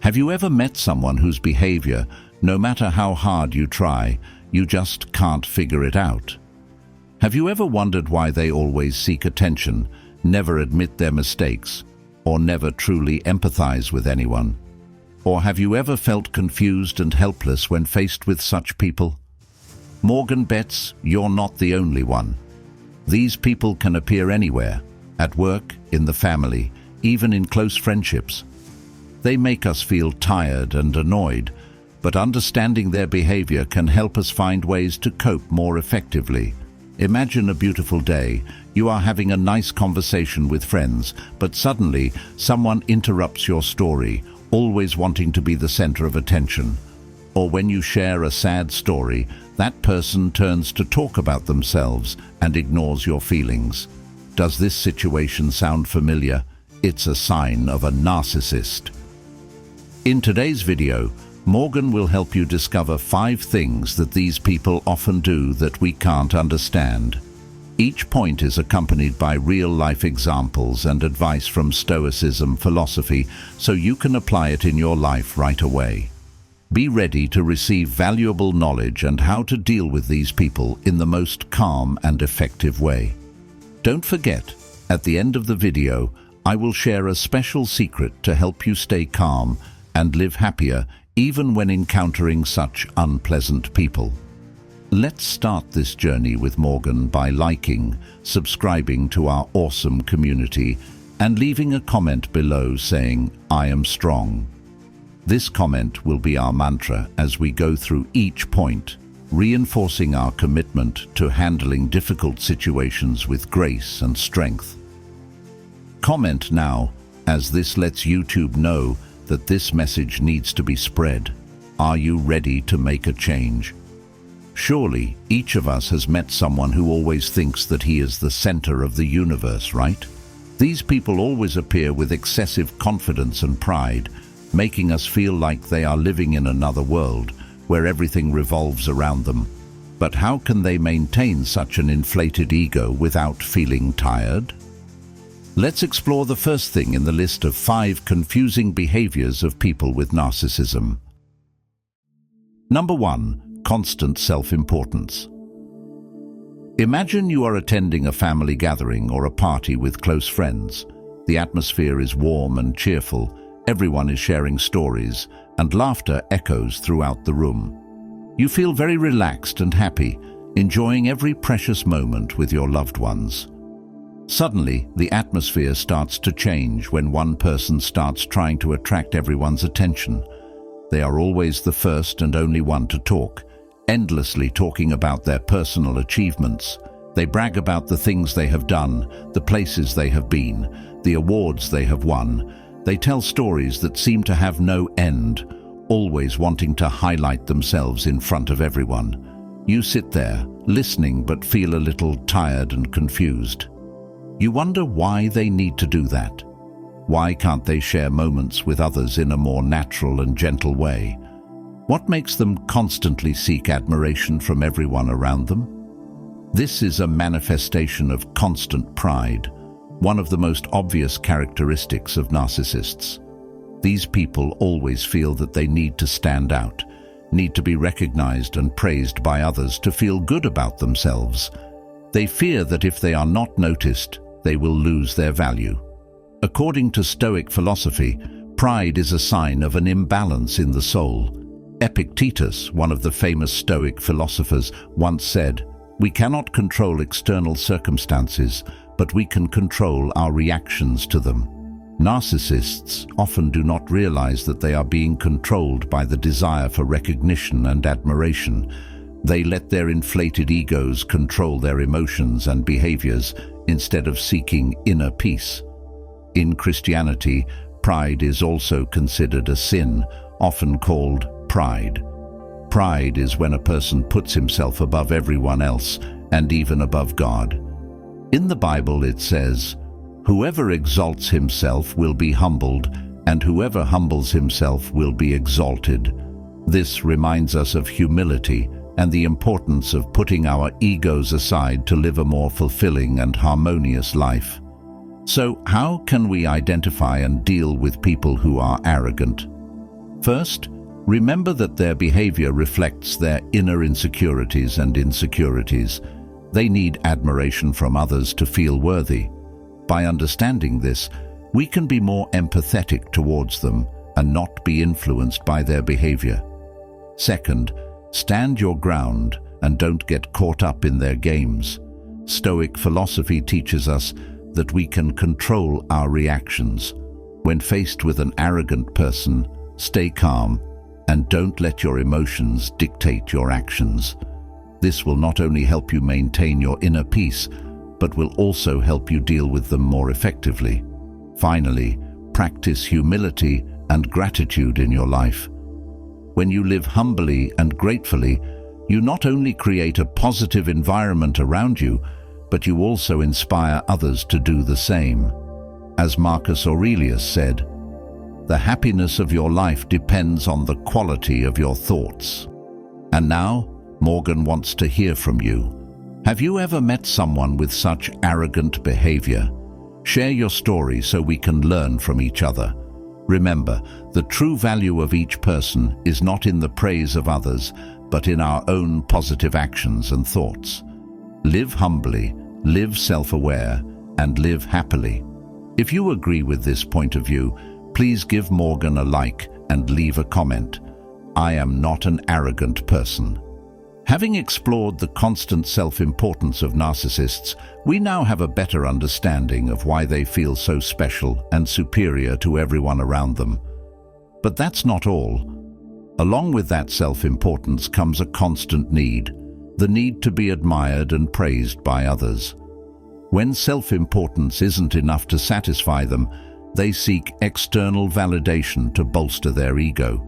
Have you ever met someone whose behavior, no matter how hard you try, you just can't figure it out? Have you ever wondered why they always seek attention, never admit their mistakes, or never truly empathize with anyone? Or have you ever felt confused and helpless when faced with such people? Morgan bets you're not the only one. These people can appear anywhere, at work, in the family, even in close friendships. They make us feel tired and annoyed, but understanding their behavior can help us find ways to cope more effectively. Imagine a beautiful day. You are having a nice conversation with friends, but suddenly someone interrupts your story, always wanting to be the center of attention. Or when you share a sad story, that person turns to talk about themselves and ignores your feelings. Does this situation sound familiar? It's a sign of a narcissist. In today's video, Morgan will help you discover 5 things that these people often do that we can't understand. Each point is accompanied by real-life examples and advice from Stoicism Philosophy, so you can apply it in your life right away. Be ready to receive valuable knowledge and how to deal with these people in the most calm and effective way. Don't forget, at the end of the video, I will share a special secret to help you stay calm and live happier even when encountering such unpleasant people. Let's start this journey with Morgan by liking, subscribing to our awesome community, and leaving a comment below saying, "I am strong." This comment will be our mantra as we go through each point, reinforcing our commitment to handling difficult situations with grace and strength. Comment now, as this lets YouTube know that this message needs to be spread. Are you ready to make a change? Surely, each of us has met someone who always thinks that he is the center of the universe, right? These people always appear with excessive confidence and pride, making us feel like they are living in another world, where everything revolves around them. But how can they maintain such an inflated ego without feeling tired? Let's explore the first thing in the list of 5 confusing behaviors of people with narcissism. Number 1. Constant self-importance. Imagine you are attending a family gathering or a party with close friends. The atmosphere is warm and cheerful, everyone is sharing stories, and laughter echoes throughout the room. You feel very relaxed and happy, enjoying every precious moment with your loved ones. Suddenly, the atmosphere starts to change when one person starts trying to attract everyone's attention. They are always the first and only one to talk, endlessly talking about their personal achievements. They brag about the things they have done, the places they have been, the awards they have won. They tell stories that seem to have no end, always wanting to highlight themselves in front of everyone. You sit there, listening, but feel a little tired and confused. You wonder why they need to do that. Why can't they share moments with others in a more natural and gentle way? What makes them constantly seek admiration from everyone around them? This is a manifestation of constant pride, one of the most obvious characteristics of narcissists. These people always feel that they need to stand out, need to be recognized and praised by others to feel good about themselves. They fear that if they are not noticed, they will lose their value. According to Stoic philosophy, pride is a sign of an imbalance in the soul. Epictetus, one of the famous Stoic philosophers, once said, "We cannot control external circumstances, but we can control our reactions to them." Narcissists often do not realize that they are being controlled by the desire for recognition and admiration. They let their inflated egos control their emotions and behaviors instead of seeking inner peace. In Christianity, pride is also considered a sin, often called pride. Pride is when a person puts himself above everyone else and even above God. In the Bible it says, "Whoever exalts himself will be humbled, and whoever humbles himself will be exalted." This reminds us of humility and the importance of putting our egos aside to live a more fulfilling and harmonious life. So, how can we identify and deal with people who are arrogant? First, remember that their behavior reflects their inner insecurities and insecurities. They need admiration from others to feel worthy. By understanding this, we can be more empathetic towards them and not be influenced by their behavior. Second, stand your ground and don't get caught up in their games. Stoic philosophy teaches us that we can control our reactions. When faced with an arrogant person, stay calm and don't let your emotions dictate your actions. This will not only help you maintain your inner peace, but will also help you deal with them more effectively. Finally, practice humility and gratitude in your life. When you live humbly and gratefully, you not only create a positive environment around you, but you also inspire others to do the same. As Marcus Aurelius said, "The happiness of your life depends on the quality of your thoughts." And now, Morgan wants to hear from you. Have you ever met someone with such arrogant behavior? Share your story so we can learn from each other. Remember, the true value of each person is not in the praise of others, but in our own positive actions and thoughts. Live humbly, live self-aware, and live happily. If you agree with this point of view, please give Morgan a like and leave a comment. I am not an arrogant person. Having explored the constant self-importance of narcissists, we now have a better understanding of why they feel so special and superior to everyone around them. But that's not all. Along with that self-importance comes a constant need, the need to be admired and praised by others. When self-importance isn't enough to satisfy them, they seek external validation to bolster their ego.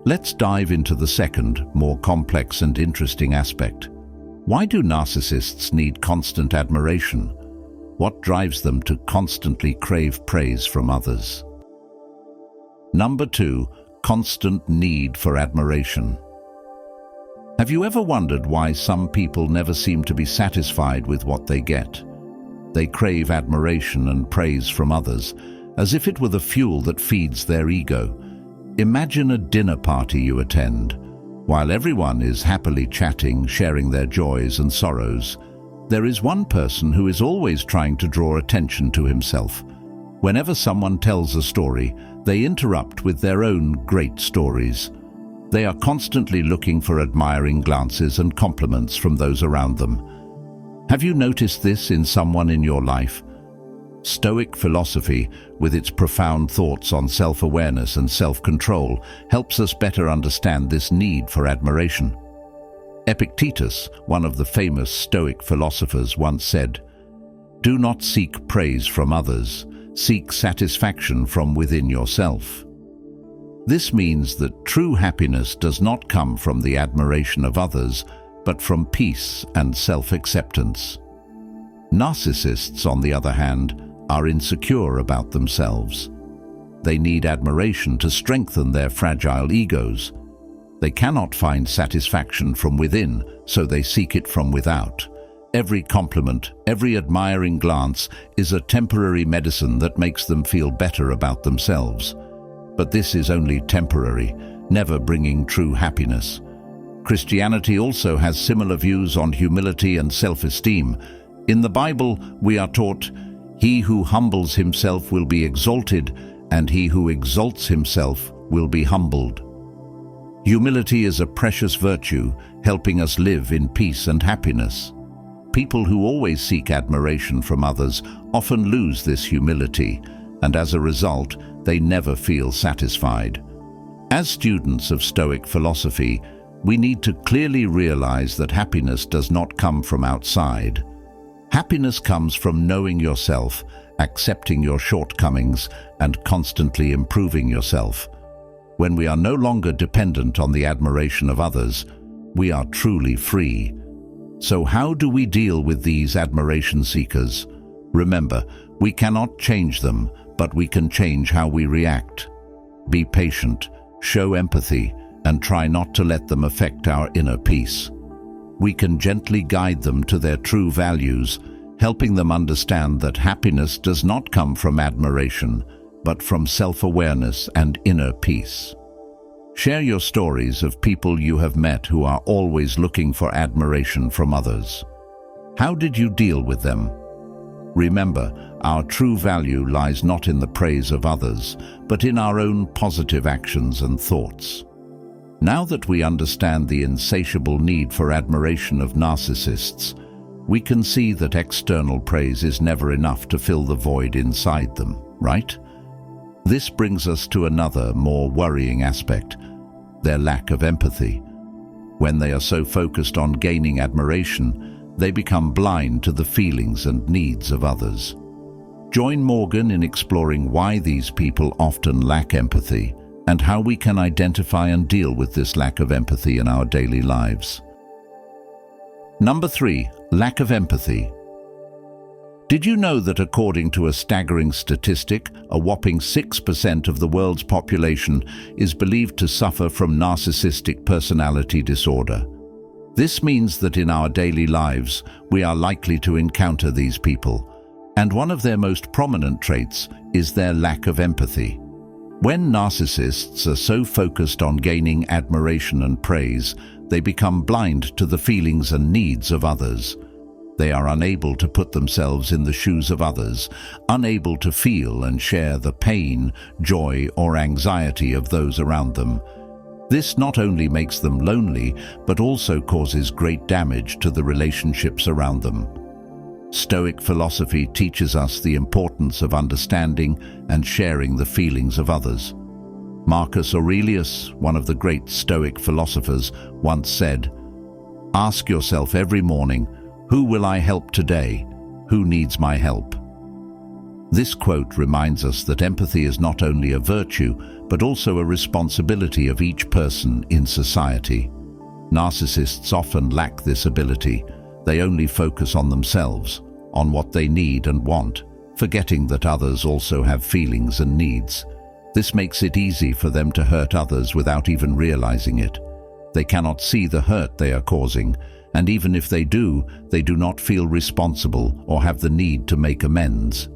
Let's dive into the second, more complex and interesting aspect. Why do narcissists need constant admiration? What drives them to constantly crave praise from others? Number 2, constant need for admiration. Have you ever wondered why some people never seem to be satisfied with what they get? They crave admiration and praise from others, as if it were the fuel that feeds their ego. Imagine a dinner party you attend. While everyone is happily chatting, sharing their joys and sorrows, there is one person who is always trying to draw attention to himself. Whenever someone tells a story, they interrupt with their own great stories. They are constantly looking for admiring glances and compliments from those around them. Have you noticed this in someone in your life? Stoic philosophy, with its profound thoughts on self-awareness and self-control, helps us better understand this need for admiration. Epictetus, one of the famous Stoic philosophers, once said, "Do not seek praise from others, seek satisfaction from within yourself." This means that true happiness does not come from the admiration of others, but from peace and self-acceptance. Narcissists, on the other hand, are insecure about themselves. They need admiration to strengthen their fragile egos. They cannot find satisfaction from within, so they seek it from without. Every compliment, every admiring glance is a temporary medicine that makes them feel better about themselves. But this is only temporary, never bringing true happiness. Christianity also has similar views on humility and self-esteem. In the Bible, we are taught, "He who humbles himself will be exalted, and he who exalts himself will be humbled." Humility is a precious virtue, helping us live in peace and happiness. People who always seek admiration from others often lose this humility, and as a result, they never feel satisfied. As students of Stoic philosophy, we need to clearly realize that happiness does not come from outside. Happiness comes from knowing yourself, accepting your shortcomings, and constantly improving yourself. When we are no longer dependent on the admiration of others, we are truly free. So how do we deal with these admiration seekers? Remember, we cannot change them, but we can change how we react. Be patient, show empathy, and try not to let them affect our inner peace. We can gently guide them to their true values, helping them understand that happiness does not come from admiration, but from self-awareness and inner peace. Share your stories of people you have met who are always looking for admiration from others. How did you deal with them? Remember, our true value lies not in the praise of others, but in our own positive actions and thoughts. Now that we understand the insatiable need for admiration of narcissists, we can see that external praise is never enough to fill the void inside them, right? This brings us to another, more worrying aspect: their lack of empathy. When they are so focused on gaining admiration, they become blind to the feelings and needs of others. Join Morgan in exploring why these people often lack empathy and how we can identify and deal with this lack of empathy in our daily lives. Number 3, lack of empathy. Did you know that according to a staggering statistic, a whopping 6% of the world's population is believed to suffer from narcissistic personality disorder? This means that in our daily lives, we are likely to encounter these people, and one of their most prominent traits is their lack of empathy. When narcissists are so focused on gaining admiration and praise, they become blind to the feelings and needs of others. They are unable to put themselves in the shoes of others, unable to feel and share the pain, joy, or anxiety of those around them. This not only makes them lonely, but also causes great damage to the relationships around them. Stoic philosophy teaches us the importance of understanding and sharing the feelings of others. Marcus Aurelius, one of the great Stoic philosophers, once said, "Ask yourself every morning, who will I help today? Who needs my help?" This quote reminds us that empathy is not only a virtue, but also a responsibility of each person in society. Narcissists often lack this ability. They only focus on themselves, on what they need and want, forgetting that others also have feelings and needs. This makes it easy for them to hurt others without even realizing it. They cannot see the hurt they are causing, and even if they do not feel responsible or have the need to make amends.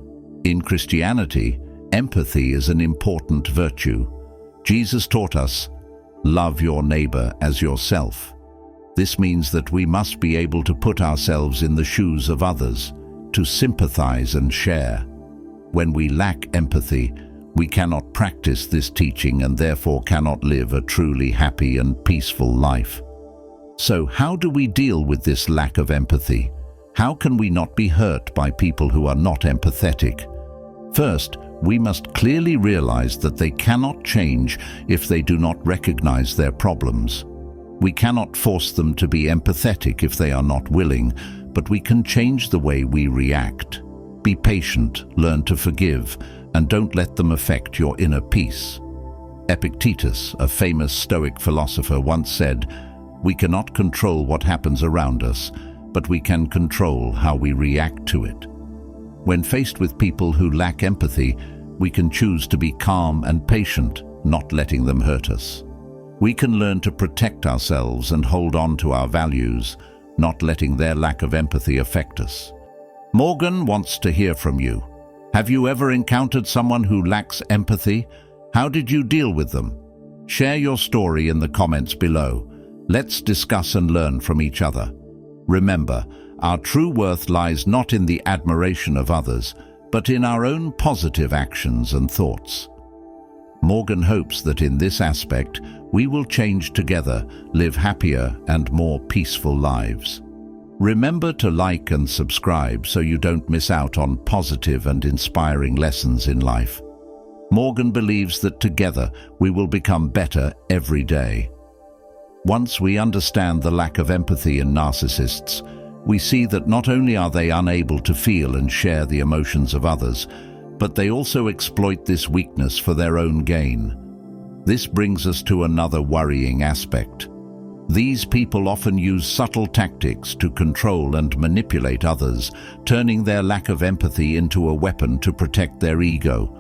In Christianity, empathy is an important virtue. Jesus taught us, "Love your neighbor as yourself." This means that we must be able to put ourselves in the shoes of others, to sympathize and share. When we lack empathy, we cannot practice this teaching and therefore cannot live a truly happy and peaceful life. So how do we deal with this lack of empathy? How can we not be hurt by people who are not empathetic? First, we must clearly realize that they cannot change if they do not recognize their problems. We cannot force them to be empathetic if they are not willing, but we can change the way we react. Be patient, learn to forgive, and don't let them affect your inner peace. Epictetus, a famous Stoic philosopher, once said, "We cannot control what happens around us, but we can control how we react to it." When faced with people who lack empathy, we can choose to be calm and patient, not letting them hurt us. We can learn to protect ourselves and hold on to our values, not letting their lack of empathy affect us. Morgan wants to hear from you. Have you ever encountered someone who lacks empathy? How did you deal with them? Share your story in the comments below. Let's discuss and learn from each other. Remember, our true worth lies not in the admiration of others, but in our own positive actions and thoughts. Morgan hopes that in this aspect, we will change together, live happier and more peaceful lives. Remember to like and subscribe so you don't miss out on positive and inspiring lessons in life. Morgan believes that together we will become better every day. Once we understand the lack of empathy in narcissists, we see that not only are they unable to feel and share the emotions of others, but they also exploit this weakness for their own gain. This brings us to another worrying aspect. These people often use subtle tactics to control and manipulate others, turning their lack of empathy into a weapon to protect their ego.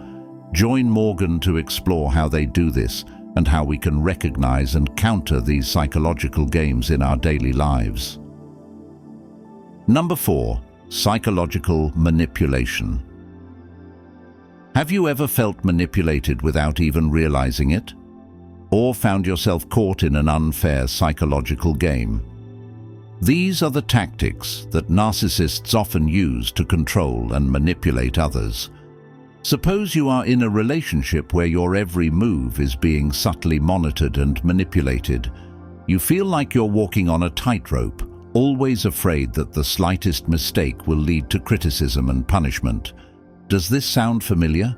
Join Morgan to explore how they do this and how we can recognize and counter these psychological games in our daily lives. Number 4, psychological manipulation. Have you ever felt manipulated without even realizing it? Or found yourself caught in an unfair psychological game? These are the tactics that narcissists often use to control and manipulate others. Suppose you are in a relationship where your every move is being subtly monitored and manipulated. You feel like you're walking on a tightrope, always afraid that the slightest mistake will lead to criticism and punishment. Does this sound familiar?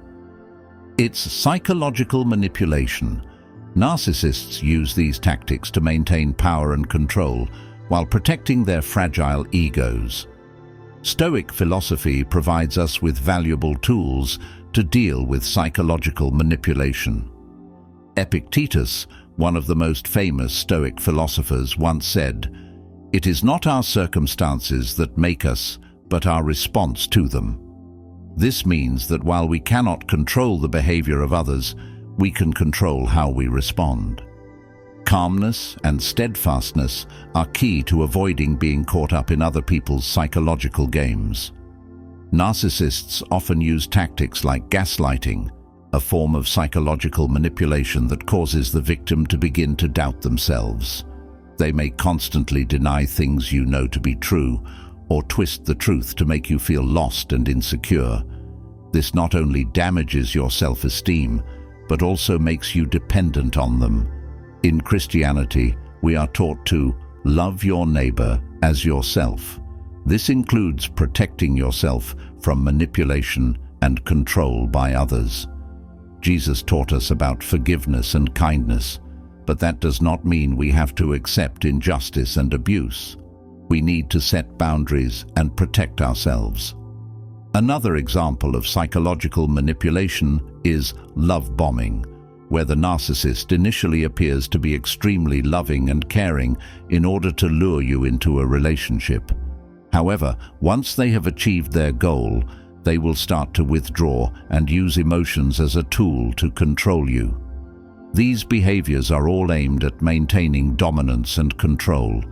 It's psychological manipulation. Narcissists use these tactics to maintain power and control while protecting their fragile egos. Stoic philosophy provides us with valuable tools to deal with psychological manipulation. Epictetus, one of the most famous Stoic philosophers, once said, "It is not our circumstances that make us, but our response to them." This means that while we cannot control the behavior of others, we can control how we respond. Calmness and steadfastness are key to avoiding being caught up in other people's psychological games. Narcissists often use tactics like gaslighting, a form of psychological manipulation that causes the victim to begin to doubt themselves. They may constantly deny things you know to be true, or twist the truth to make you feel lost and insecure. This not only damages your self-esteem, but also makes you dependent on them. In Christianity, we are taught to love your neighbor as yourself. This includes protecting yourself from manipulation and control by others. Jesus taught us about forgiveness and kindness, but that does not mean we have to accept injustice and abuse. We need to set boundaries and protect ourselves. Another example of psychological manipulation is love bombing, where the narcissist initially appears to be extremely loving and caring in order to lure you into a relationship. However, once they have achieved their goal, they will start to withdraw and use emotions as a tool to control you. These behaviors are all aimed at maintaining dominance and control.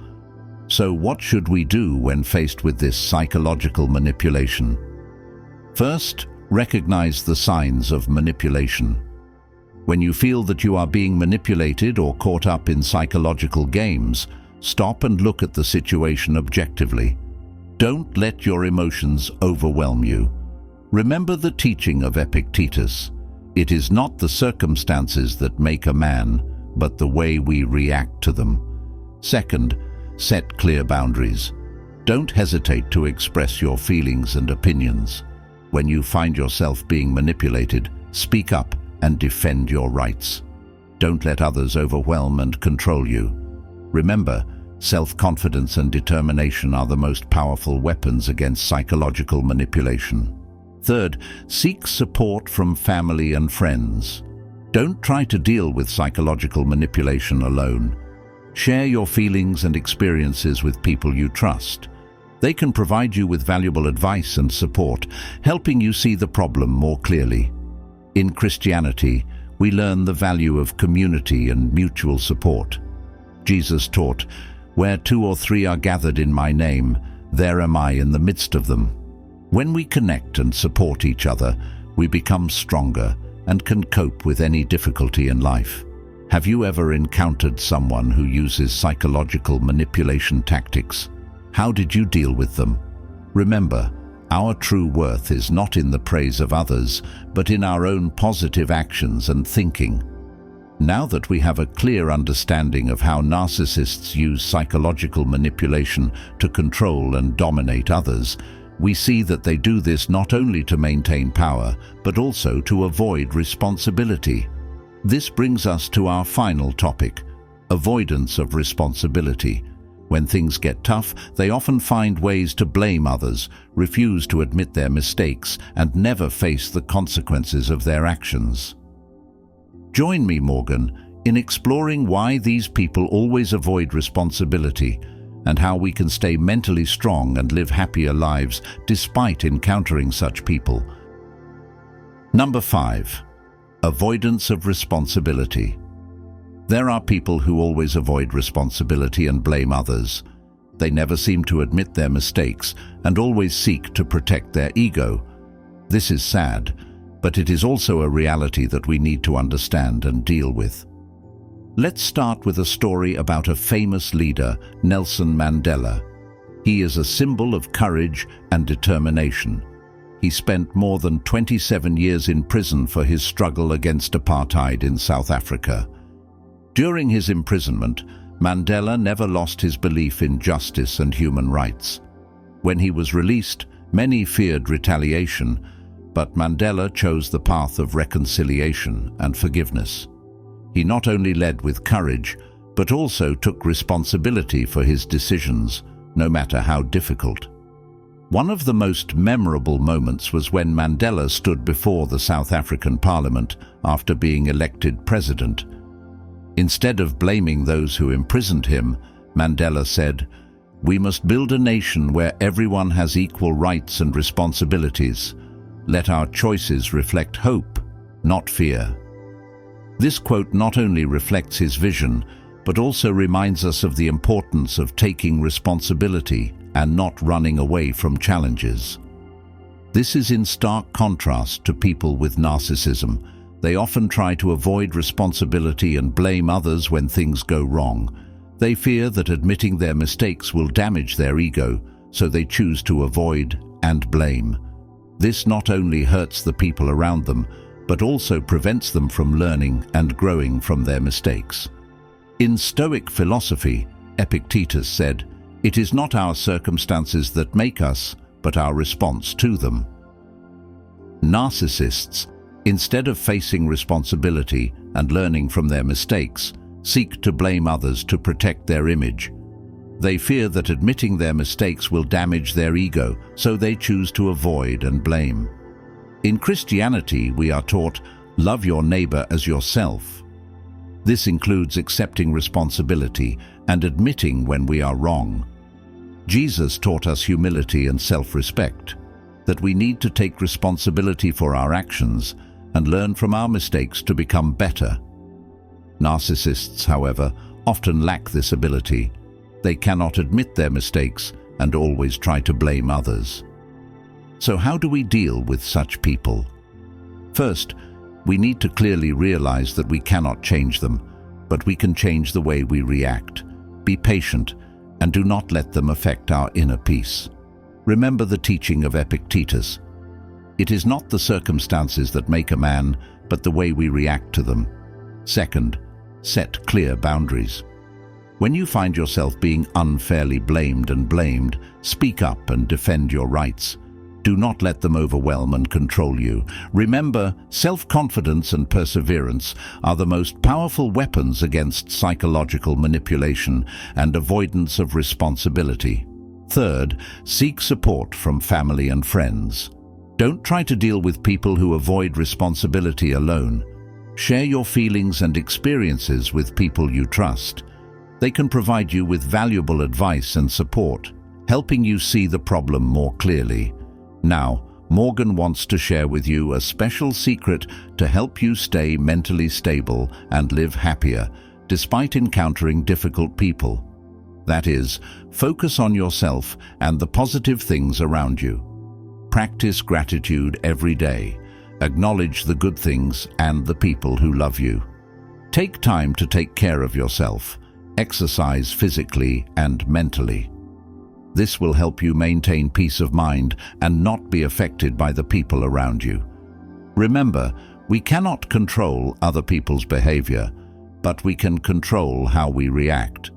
So what should we do when faced with this psychological manipulation? First, recognize the signs of manipulation. When you feel that you are being manipulated or caught up in psychological games, stop and look at the situation objectively. Don't let your emotions overwhelm you. Remember the teaching of Epictetus. It is not the circumstances that make a man, but the way we react to them. Second, set clear boundaries. Don't hesitate to express your feelings and opinions. When you find yourself being manipulated, speak up and defend your rights. Don't let others overwhelm and control you. Remember, self-confidence and determination are the most powerful weapons against psychological manipulation. Third, seek support from family and friends. Don't try to deal with psychological manipulation alone. Share your feelings and experiences with people you trust. They can provide you with valuable advice and support, helping you see the problem more clearly. In Christianity, we learn the value of community and mutual support. Jesus taught, "Where 2 or 3 are gathered in my name, there am I in the midst of them." When we connect and support each other, we become stronger and can cope with any difficulty in life. Have you ever encountered someone who uses psychological manipulation tactics? How did you deal with them? Remember, our true worth is not in the praise of others, but in our own positive actions and thinking. Now that we have a clear understanding of how narcissists use psychological manipulation to control and dominate others, we see that they do this not only to maintain power, but also to avoid responsibility. This brings us to our final topic, avoidance of responsibility. When things get tough, they often find ways to blame others, refuse to admit their mistakes, and never face the consequences of their actions. Join me, Morgan, in exploring why these people always avoid responsibility and how we can stay mentally strong and live happier lives despite encountering such people. Number 5. Avoidance of responsibility. There are people who always avoid responsibility and blame others. They never seem to admit their mistakes and always seek to protect their ego. This is sad, but it is also a reality that we need to understand and deal with. Let's start with a story about a famous leader, Nelson Mandela. He is a symbol of courage and determination. He spent more than 27 years in prison for his struggle against apartheid in South Africa. During his imprisonment, Mandela never lost his belief in justice and human rights. When he was released, many feared retaliation, but Mandela chose the path of reconciliation and forgiveness. He not only led with courage, but also took responsibility for his decisions, no matter how difficult. One of the most memorable moments was when Mandela stood before the South African Parliament after being elected president. Instead of blaming those who imprisoned him, Mandela said, "We must build a nation where everyone has equal rights and responsibilities. Let our choices reflect hope, not fear." This quote not only reflects his vision, but also reminds us of the importance of taking responsibility and not running away from challenges. This is in stark contrast to people with narcissism. They often try to avoid responsibility and blame others when things go wrong. They fear that admitting their mistakes will damage their ego, so they choose to avoid and blame. This not only hurts the people around them, but also prevents them from learning and growing from their mistakes. In Stoic philosophy, Epictetus said, "It is not our circumstances that make us, but our response to them." Narcissists, instead of facing responsibility and learning from their mistakes, seek to blame others to protect their image. They fear that admitting their mistakes will damage their ego, so they choose to avoid and blame. In Christianity, we are taught, "Love your neighbor as yourself." This includes accepting responsibility and admitting when we are wrong. Jesus taught us humility and self-respect, that we need to take responsibility for our actions and learn from our mistakes to become better. Narcissists, however, often lack this ability. They cannot admit their mistakes and always try to blame others. So how do we deal with such people? First, we need to clearly realize that we cannot change them, but we can change the way we react. Be patient and do not let them affect our inner peace. Remember the teaching of Epictetus. It is not the circumstances that make a man, but the way we react to them. Second, set clear boundaries. When you find yourself being unfairly blamed, speak up and defend your rights. Do not let them overwhelm and control you. Remember, self-confidence and perseverance are the most powerful weapons against psychological manipulation and avoidance of responsibility. Third, seek support from family and friends. Don't try to deal with people who avoid responsibility alone. Share your feelings and experiences with people you trust. They can provide you with valuable advice and support, helping you see the problem more clearly. Now, Morgan wants to share with you a special secret to help you stay mentally stable and live happier, despite encountering difficult people. That is, focus on yourself and the positive things around you. Practice gratitude every day. Acknowledge the good things and the people who love you. Take time to take care of yourself. Exercise physically and mentally. This will help you maintain peace of mind and not be affected by the people around you. Remember, we cannot control other people's behavior, but we can control how we react.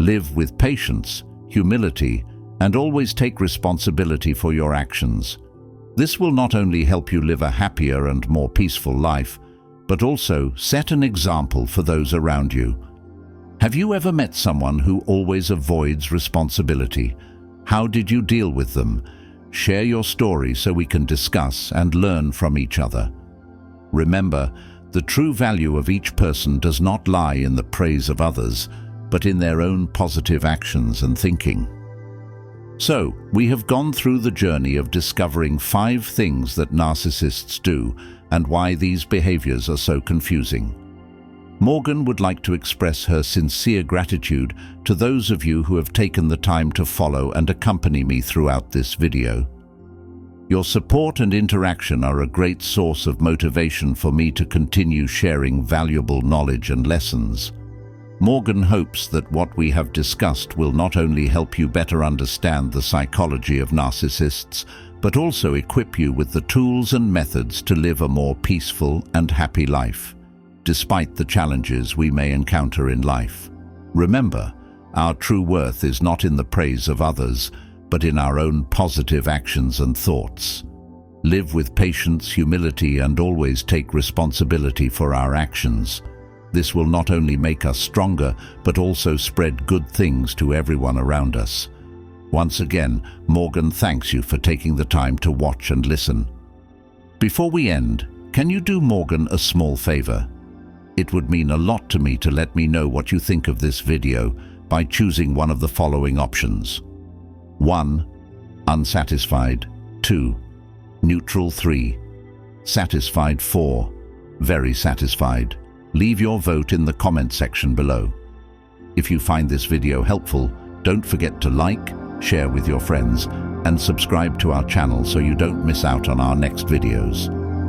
Live with patience, humility, and always take responsibility for your actions. This will not only help you live a happier and more peaceful life, but also set an example for those around you. Have you ever met someone who always avoids responsibility? How did you deal with them? Share your story so we can discuss and learn from each other. Remember, the true value of each person does not lie in the praise of others, but in their own positive actions and thinking. So, we have gone through the journey of discovering 5 things that narcissists do and why these behaviors are so confusing. Morgan would like to express her sincere gratitude to those of you who have taken the time to follow and accompany me throughout this video. Your support and interaction are a great source of motivation for me to continue sharing valuable knowledge and lessons. Morgan hopes that what we have discussed will not only help you better understand the psychology of narcissists, but also equip you with the tools and methods to live a more peaceful and happy life, despite the challenges we may encounter in life. Remember, our true worth is not in the praise of others, but in our own positive actions and thoughts. Live with patience, humility, and always take responsibility for our actions. This will not only make us stronger, but also spread good things to everyone around us. Once again, Morgan thanks you for taking the time to watch and listen. Before we end, can you do Morgan a small favor? It would mean a lot to me to let me know what you think of this video by choosing one of the following options. 1. Unsatisfied. 2. Neutral. 3. Satisfied. 4. Very satisfied. Leave your vote in the comment section below. If you find this video helpful, don't forget to like, share with your friends, and subscribe to our channel so you don't miss out on our next videos.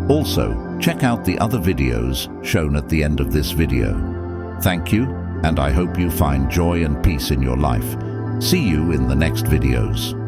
Also, check out the other videos shown at the end of this video. Thank you, and I hope you find joy and peace in your life. See you in the next videos.